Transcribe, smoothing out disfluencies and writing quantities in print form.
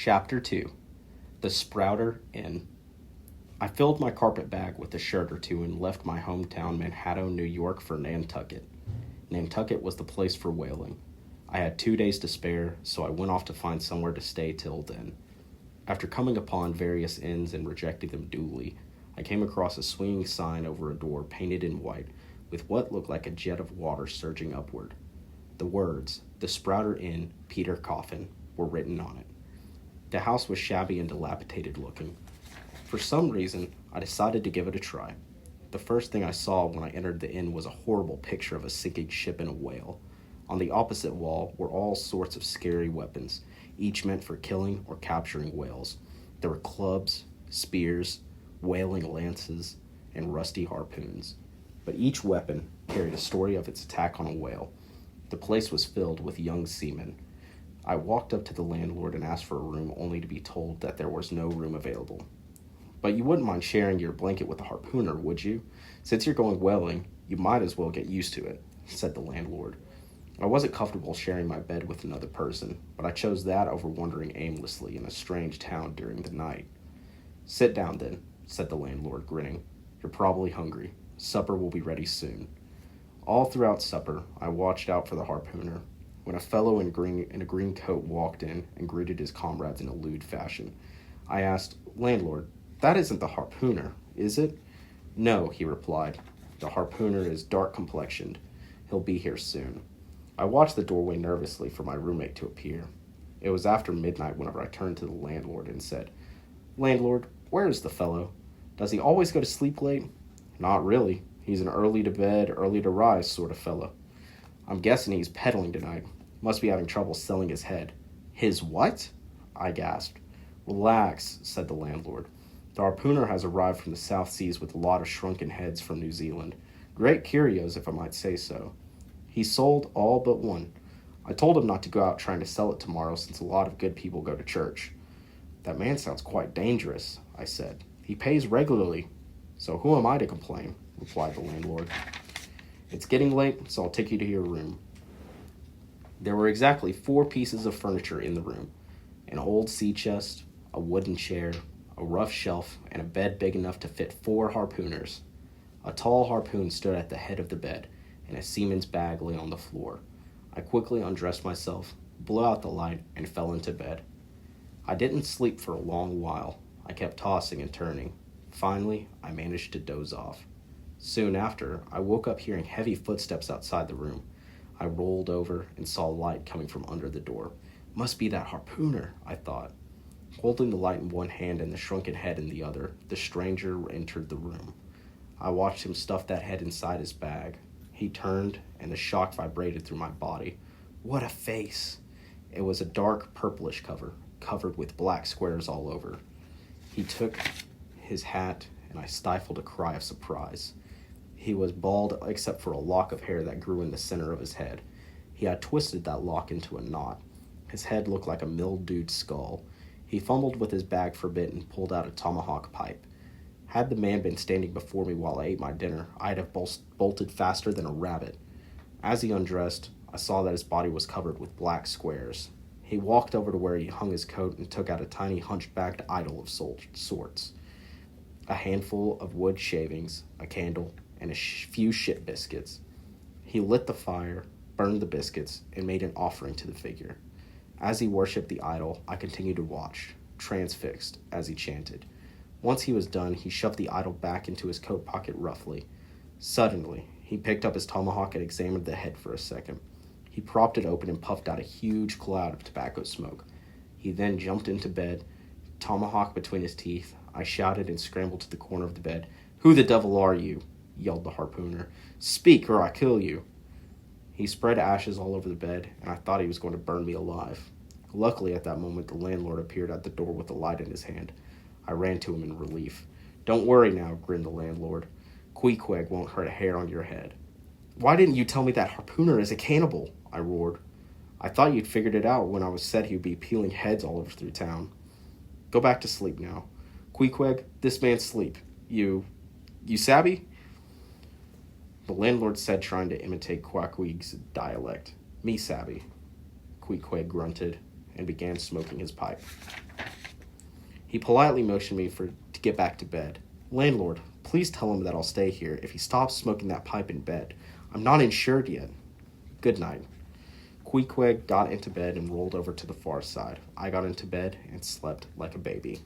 Chapter 2 The Sprouter Inn. I filled my carpet bag with a shirt or two and left my hometown, Manhattan, New York, for Nantucket. Nantucket was the place for whaling. I had 2 days to spare, so I went off to find somewhere to stay till then. After coming upon various inns and rejecting them duly, I came across a swinging sign over a door painted in white, with what looked like a jet of water surging upward. The words, "The Sprouter Inn, Peter Coffin," were written on it. The house was shabby and dilapidated looking. For some reason, I decided to give it a try. The first thing I saw when I entered the inn was a horrible picture of a sinking ship and a whale. On the opposite wall were all sorts of scary weapons, each meant for killing or capturing whales. There were clubs, spears, whaling lances, and rusty harpoons. But each weapon carried a story of its attack on a whale. The place was filled with young seamen. I walked up to the landlord and asked for a room, only to be told that there was no room available. "But you wouldn't mind sharing your blanket with a harpooner, would you? Since you're going whaling, you might as well get used to it," said the landlord. I wasn't comfortable sharing my bed with another person, but I chose that over wandering aimlessly in a strange town during the night. "Sit down, then," said the landlord, grinning. "You're probably hungry. Supper will be ready soon." All throughout supper, I watched out for the harpooner. When a fellow in a green coat walked in and greeted his comrades in a lewd fashion, I asked, "Landlord, that isn't the harpooner, is it?" "No," he replied. "The harpooner is dark-complexioned. He'll be here soon." I watched the doorway nervously for my roommate to appear. It was after midnight whenever I turned to the landlord and said, "Landlord, where is the fellow? Does he always go to sleep late?" "Not really. He's an early-to-bed, early-to-rise sort of fellow. I'm guessing he's peddling tonight. Must be having trouble selling his head." "His what?" I gasped. "Relax," said the landlord. "The harpooner has arrived from the South Seas with a lot of shrunken heads from New Zealand. Great curios, if I might say so. He sold all but one. I told him not to go out trying to sell it tomorrow, since a lot of good people go to church." "That man sounds quite dangerous," I said. "He pays regularly." "So who am I to complain?" replied the landlord. "It's getting late, so I'll take you to your room." There were exactly 4 pieces of furniture in the room: an old sea chest, a wooden chair, a rough shelf, and a bed big enough to fit 4 harpooners. A tall harpoon stood at the head of the bed, and a seaman's bag lay on the floor. I quickly undressed myself, blew out the light, and fell into bed. I didn't sleep for a long while. I kept tossing and turning. Finally, I managed to doze off. Soon after, I woke up hearing heavy footsteps outside the room. I rolled over and saw light coming from under the door. "Must be that harpooner," I thought. Holding the light in one hand and the shrunken head in the other, the stranger entered the room. I watched him stuff that head inside his bag. He turned, and the shock vibrated through my body. What a face! It was a dark purplish covered with black squares all over. He took his hat, and I stifled a cry of surprise. He was bald except for a lock of hair that grew in the center of his head. He had twisted that lock into a knot. His head looked like a mildewed skull. He fumbled with his bag for a bit and pulled out a tomahawk pipe. Had the man been standing before me while I ate my dinner, I'd have bolted faster than a rabbit. As he undressed, I saw that his body was covered with black squares. He walked over to where he hung his coat and took out a tiny hunchbacked idol of sorts. A handful of wood shavings, a candle, and a few ship biscuits. He lit the fire, burned the biscuits, and made an offering to the figure. As he worshipped the idol, I continued to watch, transfixed, as he chanted. Once he was done, he shoved the idol back into his coat pocket roughly. Suddenly, he picked up his tomahawk and examined the head for a second. He propped it open and puffed out a huge cloud of tobacco smoke. He then jumped into bed, tomahawk between his teeth. I shouted and scrambled to the corner of the bed. "Who the devil are you?" yelled the harpooner. "Speak, or I kill you." He spread ashes all over the bed, and I thought he was going to burn me alive. Luckily, at that moment, the landlord appeared at the door with a light in his hand. I ran to him in relief. "Don't worry now," grinned the landlord. "Queequeg won't hurt a hair on your head." "Why didn't you tell me that harpooner is a cannibal?" I roared. "I thought you'd figured it out when I was said he'd be peeling heads all over through town. Go back to sleep now. Queequeg, this man's sleep. You sabby?" The landlord said, trying to imitate Queequeg's dialect. "Me sabby." Queequeg grunted and began smoking his pipe. He politely motioned me to get back to bed. Landlord, please tell him that I'll stay here if he stops smoking that pipe in bed. I'm not insured yet. Good night. Queequeg got into bed and rolled over to the far side. I got into bed and slept like a baby.